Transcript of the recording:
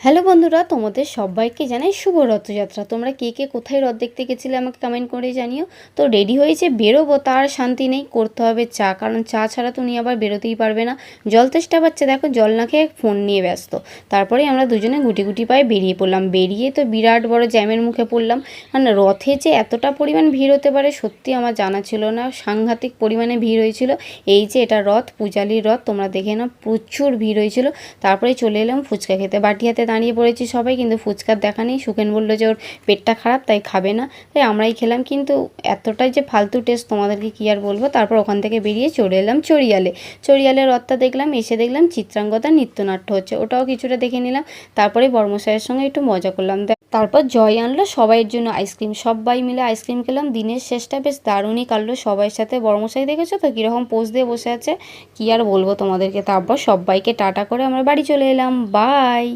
Hello বন্ধুরা, তোমাদের সবাইকে জানাই শুভ রথযাত্রা। তোমরা কে কে কোথায় রথ দেখতে গেছিলে আমাকে কমেন্ট করে জানিও। তো রেডি হয়েছে, বেরোবো, তার শান্তি নেই, করতে হবে চা, কারণ চা ছাড়া তো উনি আবার বেরোতেই পারবে না। জল তেষ্টা পাচ্ছে, দেখো জল না খেয়ে ফোন নিয়ে ব্যস্ত। তারপরে আমরা দুজনে গুটি গুটি পায়ে বেরিয়ে পড়লাম। বেরিয়ে তো বিরাট বড় জ্যামের মুখে পড়লাম। আর না, রথে যে এতটা পরিমাণ ভিড় হতে পারে সত্যি আমার জানা ছিল না, সাংঘাতিক পরিমাণে ভিড় হয়েছিল। এই যে এটা রথ, পূজালির রথ, তোমরা দেখে নাও, প্রচুর ভিড় হয়েছিল। তারপরে চলে এলাম ফুচকা খেতে। বাটি হাতে দাঁড়িয়ে পড়েছি সবাই, কিন্তু ফুচকার দেখা নেই। সুখেন বললো যে ওর পেটটা খারাপ, তাই খাবে না, তাই আমরাই খেলাম। কিন্তু এতটাই যে ফালতু টেস্ট, তোমাদেরকে কী আর বলবো। তারপর ওখান থেকে বেরিয়ে চলে এলাম চড়িয়ালে। চড়িয়ালে রথটা দেখলাম, এসে দেখলাম চিত্রাঙ্গদার নৃত্যনাট্য হচ্ছে, ওটাও কিছুটা দেখে নিলাম। তারপরে বর্মশাইয়ের সঙ্গে একটু মজা করলাম। তারপর জয় আনলো সবাইয়ের জন্য আইসক্রিম, সবাই মিলে আইসক্রিম খেলাম। দিনের শেষটা বেশ দারুণই কাটলো সবাইয়ের সাথে। বর্মশাই দেখেছো তো কীরকম পোজ দিয়ে বসে আছে, কী আর বলবো তোমাদেরকে। তারপর সবাইকে টাটা করে আমরা বাড়ি চলে এলাম। বাই।